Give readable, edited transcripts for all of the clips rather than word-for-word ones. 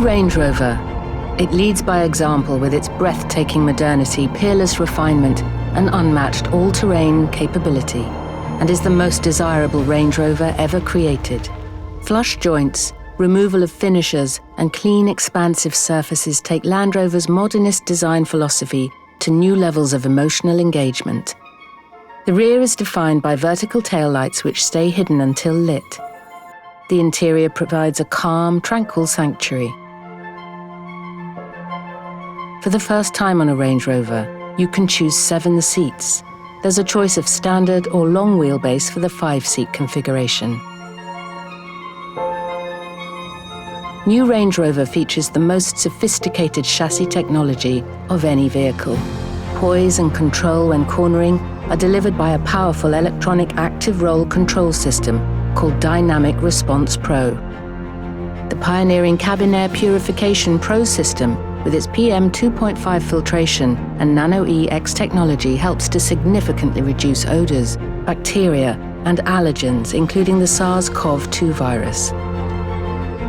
Range Rover. It leads by example with its breathtaking modernity, peerless refinement, and unmatched all-terrain capability, and is the most desirable Range Rover ever created. Flush joints, removal of finishers, and clean, expansive surfaces take Land Rover's modernist design philosophy to new levels of emotional engagement. The rear is defined by vertical taillights which stay hidden until lit. The interior provides a calm, tranquil sanctuary. For the first time on a Range Rover, you can choose 7 seats. There's a choice of standard or long wheelbase for the 5-seat configuration. New Range Rover features the most sophisticated chassis technology of any vehicle. Poise and control when cornering are delivered by a powerful electronic active roll control system called Dynamic Response Pro. The pioneering cabin air purification Pro system with its PM 2.5 filtration and Nano-EX technology helps to significantly reduce odors, bacteria, and allergens, including the SARS-CoV-2 virus.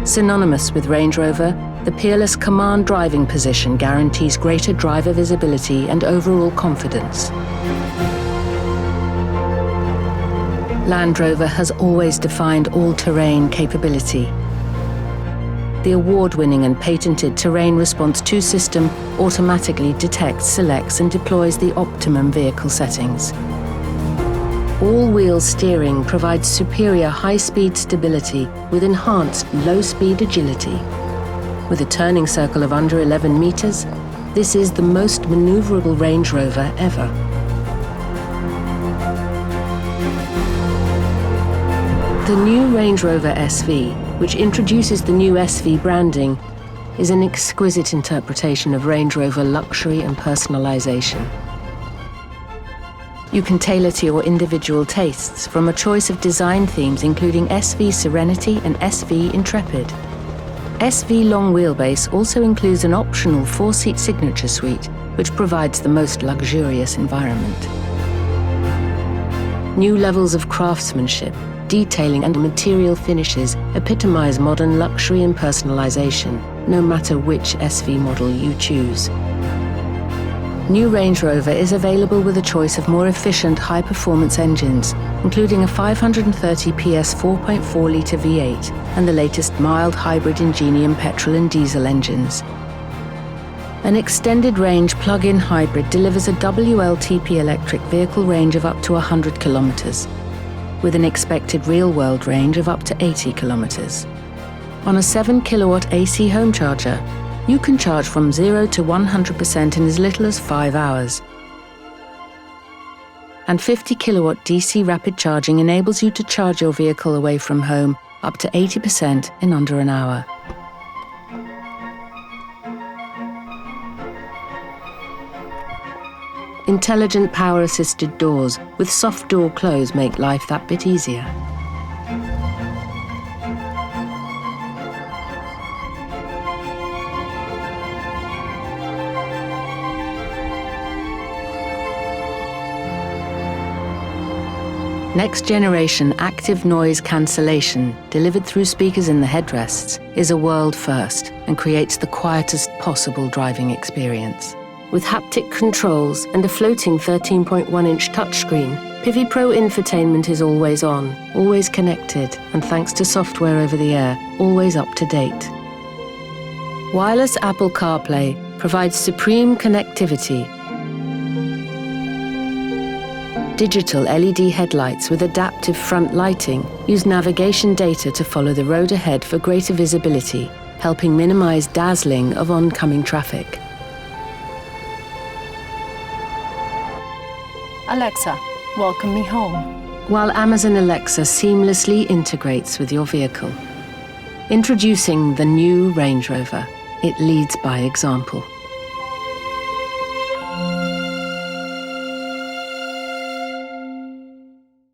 Synonymous with Range Rover, the peerless command driving position guarantees greater driver visibility and overall confidence. Land Rover has always defined all-terrain capability. The award-winning and patented Terrain Response 2 system automatically detects, selects, and deploys the optimum vehicle settings. All-wheel steering provides superior high-speed stability with enhanced low-speed agility. With a turning circle of under 11 meters, this is the most maneuverable Range Rover ever. The new Range Rover SV, which introduces the new SV branding, is an exquisite interpretation of Range Rover luxury and personalisation. You can tailor to your individual tastes from a choice of design themes including SV Serenity and SV Intrepid. SV Long Wheelbase also includes an optional 4-seat signature suite, which provides the most luxurious environment. New levels of craftsmanship, detailing and material finishes epitomize modern luxury and personalization, no matter which SV model you choose. New Range Rover is available with a choice of more efficient, high-performance engines, including a 530 PS 4.4-litre V8 and the latest mild hybrid Ingenium petrol and diesel engines. An extended-range plug-in hybrid delivers a WLTP electric vehicle range of up to 100 kilometers, with an expected real-world range of up to 80 kilometers. On a 7-kilowatt AC home charger, you can charge from 0 to 100% in as little as 5 hours. And 50-kilowatt DC rapid charging enables you to charge your vehicle away from home up to 80% in under an hour. Intelligent power-assisted doors with soft door close make life that bit easier. Next-generation active noise cancellation, delivered through speakers in the headrests, is a world first and creates the quietest possible driving experience. With haptic controls and a floating 13.1-inch touchscreen, Pivi Pro infotainment is always on, always connected, and thanks to software over the air, always up to date. Wireless Apple CarPlay provides supreme connectivity. Digital LED headlights with adaptive front lighting use navigation data to follow the road ahead for greater visibility, helping minimize dazzling of oncoming traffic. Alexa, welcome me home. While Amazon Alexa seamlessly integrates with your vehicle. Introducing the new Range Rover. It leads by example.